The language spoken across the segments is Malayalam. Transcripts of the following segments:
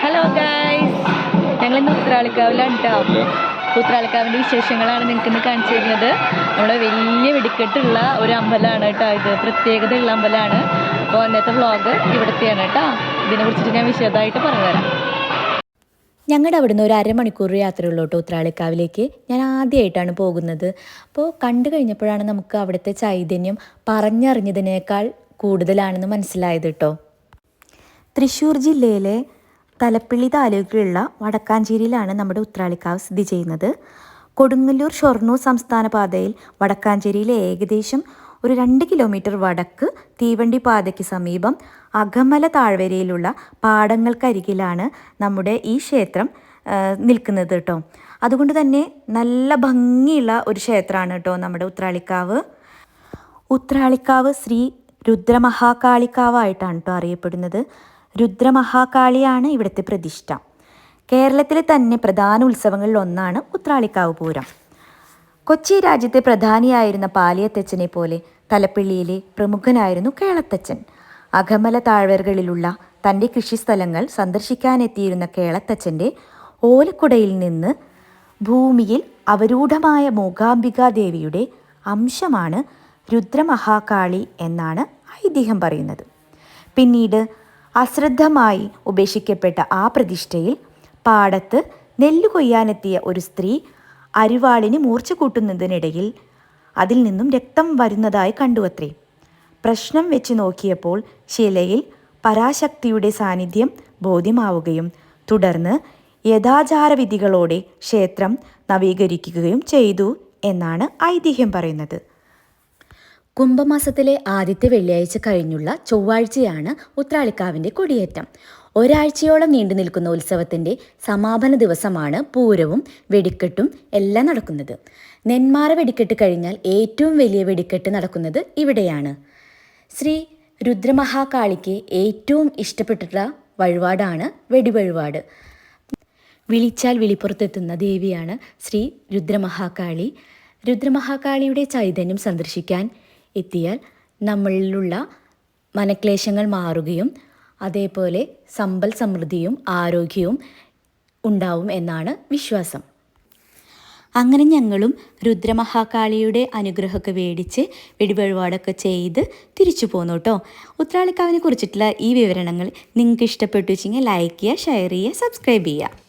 ഹലോ ഗൈസ്, ഞങ്ങളിന്ന് ഉത്രാളിക്കാവിലാണ് കേട്ടോ. ഉത്രാളിക്കാവിൻ്റെ വിശേഷങ്ങളാണ് നിങ്ങൾക്ക് ഇന്ന് കാണിച്ചു തരുന്നത്. നമ്മുടെ വലിയ വെടിക്കെട്ടുള്ള ഒരു അമ്പലമാണ് കേട്ടോ. ഇത് പ്രത്യേകതയുള്ള അമ്പലമാണ്. അപ്പോൾ അന്നത്തെ വ്ളോഗ് ഇവിടുത്തെയാണ് കേട്ടോ. ഇതിനെക്കുറിച്ചിട്ട് ഞാൻ വിശദമായിട്ട് പറഞ്ഞുതരാം. ഞങ്ങളുടെ അവിടുന്ന് ഒരു അരമണിക്കൂർ യാത്രയുള്ളൂ കേട്ടോ ഉത്രാളിക്കാവിലേക്ക്. ഞാൻ ആദ്യമായിട്ടാണ് പോകുന്നത്. അപ്പോൾ കണ്ടു കഴിഞ്ഞപ്പോഴാണ് നമുക്ക് അവിടുത്തെ ചൈതന്യം പറഞ്ഞറിഞ്ഞതിനേക്കാൾ കൂടുതലാണെന്ന് മനസ്സിലായത് കേട്ടോ. തൃശ്ശൂർ ജില്ലയിലെ തലപ്പിള്ളി താലൂക്കിലുള്ള വടക്കാഞ്ചേരിയിലാണ് നമ്മുടെ ഉത്രാളിക്കാവ് സ്ഥിതി ചെയ്യുന്നത്. കൊടുങ്ങല്ലൂർ ഷൊർണൂർ സംസ്ഥാന പാതയിൽ വടക്കാഞ്ചേരിയിൽ ഏകദേശം ഒരു 2 കിലോമീറ്റർ വടക്ക് തീവണ്ടി പാതയ്ക്ക് സമീപം അകമല താഴ്വരയിലുള്ള പാടങ്ങൾക്കരികിലാണ് നമ്മുടെ ഈ ക്ഷേത്രം നിൽക്കുന്നത് കേട്ടോ. അതുകൊണ്ട് തന്നെ നല്ല ഭംഗിയുള്ള ഒരു ക്ഷേത്രമാണ് കേട്ടോ നമ്മുടെ ഉത്രാളിക്കാവ്. ഉത്രാളിക്കാവ് ശ്രീ രുദ്രമഹാകാളിക്കാവായിട്ടാണ് കേട്ടോ അറിയപ്പെടുന്നത്. രുദ്രമഹാകാളിയാണ് ഇവിടുത്തെ പ്രതിഷ്ഠ. കേരളത്തിലെ തന്നെ പ്രധാന ഉത്സവങ്ങളിൽ ഒന്നാണ് ഉത്രാളിക്കാവ് പൂരം. കൊച്ചി രാജ്യത്തെ പ്രധാനിയായിരുന്ന പാലിയത്തച്ഛനെ പോലെ തലപ്പിള്ളിയിലെ പ്രമുഖനായിരുന്നു കേളത്തച്ഛൻ. അകമല താഴ്വരകളിലുള്ള തൻ്റെ കൃഷിസ്ഥലങ്ങൾ സന്ദർശിക്കാനെത്തിയിരുന്ന കേളത്തച്ഛൻ്റെ ഓലക്കുടയിൽ നിന്ന് ഭൂമിയിൽ അവരൂഢമായ മൂകാംബികാദേവിയുടെ അംശമാണ് രുദ്രമഹാകാളി എന്നാണ് ഐതിഹ്യം പറയുന്നത്. പിന്നീട് അശ്രദ്ധമായി ഉപേക്ഷിക്കപ്പെട്ട ആ പ്രതിഷ്ഠയിൽ പാടത്ത് നെല്ല് കൊയ്യാനെത്തിയ ഒരു സ്ത്രീ അരിവാളിന് മൂർച്ച കൂട്ടുന്നതിനിടയിൽ അതിൽ നിന്നും രക്തം വരുന്നതായി കണ്ടുവത്രേ. പ്രശ്നം വെച്ച് നോക്കിയപ്പോൾ ശിലയിൽ പരാശക്തിയുടെ സാന്നിധ്യം ബോധ്യമാവുകയും തുടർന്ന് യഥാചാരവിധികളോടെ ക്ഷേത്രം നവീകരിക്കുകയും ചെയ്തു എന്നാണ് ഐതിഹ്യം പറയുന്നത്. കുംഭമാസത്തിലെ ആദ്യത്തെ വെള്ളിയാഴ്ച കഴിഞ്ഞുള്ള ചൊവ്വാഴ്ചയാണ് ഉത്രാളിക്കാവിൻ്റെ കൊടിയേറ്റം. ഒരാഴ്ചയോളം നീണ്ടു നിൽക്കുന്ന ഉത്സവത്തിൻ്റെ സമാപന ദിവസമാണ് പൂരവും വെടിക്കെട്ടും എല്ലാം നടക്കുന്നത്. നെന്മാറ വെടിക്കെട്ട് കഴിഞ്ഞാൽ ഏറ്റവും വലിയ വെടിക്കെട്ട് നടക്കുന്നത് ഇവിടെയാണ്. ശ്രീ രുദ്രമഹാകാളിക്ക് ഏറ്റവും ഇഷ്ടപ്പെട്ടിട്ടുള്ള വഴിപാടാണ് വെടിവഴിപാട്. വിളിച്ചാൽ വിളിപ്പുറത്തെത്തുന്ന ദേവിയാണ് ശ്രീ രുദ്രമഹാകാളി. രുദ്രമഹാകാളിയുടെ ചൈതന്യം സന്ദർശിക്കാൻ എത്തിയാൽ നമ്മളിലുള്ള മനക്ലേശങ്ങൾ മാറുകയും അതേപോലെ സമ്പൽ സമൃദ്ധിയും ആരോഗ്യവും ഉണ്ടാവും എന്നാണ് വിശ്വാസം. അങ്ങനെ ഞങ്ങളും രുദ്രമഹാകാളിയുടെ അനുഗ്രഹമൊക്കെ മേടിച്ച് വെടിവഴിപാടൊക്കെ ചെയ്ത് തിരിച്ചു പോന്നു കേട്ടോ. ഉത്രാളിക്കാവിനെ കുറിച്ചിട്ടുള്ള ഈ വിവരണങ്ങൾ നിങ്ങൾക്ക് ഇഷ്ടപ്പെട്ടു വെച്ചെങ്കിൽ ലൈക്ക് ചെയ്യുക, ഷെയർ ചെയ്യുക, സബ്സ്ക്രൈബ് ചെയ്യുക.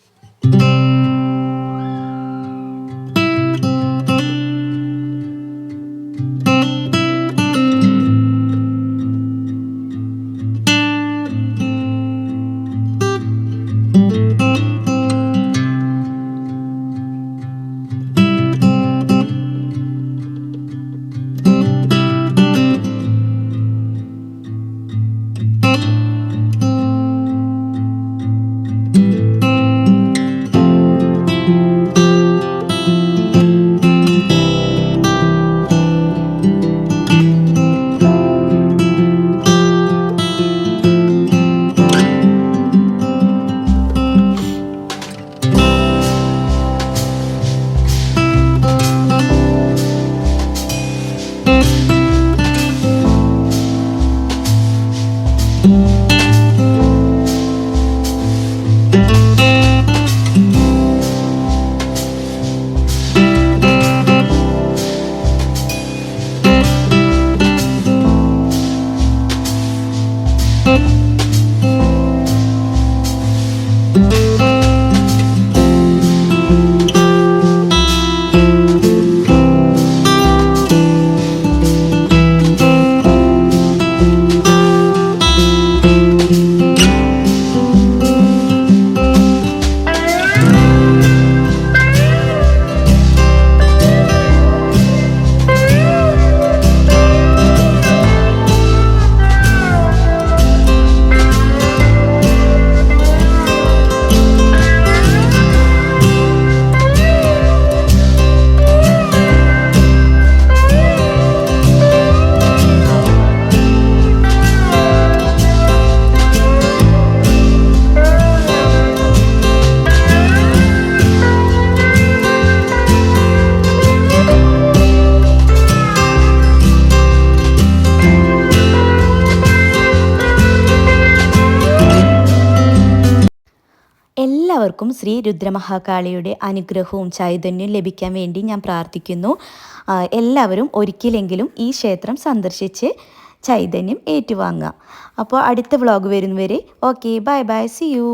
എല്ലാവർക്കും ശ്രീ രുദ്രമഹാകാളിയുടെ അനുഗ്രഹവും ചൈതന്യവും ലഭിക്കാൻ വേണ്ടി ഞാൻ പ്രാർത്ഥിക്കുന്നു. എല്ലാവരും ഒരിക്കലെങ്കിലും ഈ ക്ഷേത്രം സന്ദർശിച്ച് ചൈതന്യം ഏറ്റുവാങ്ങുക. അപ്പോൾ അടുത്ത വ്ളോഗ് വരുന്നവരെ okay, bye bye, see U.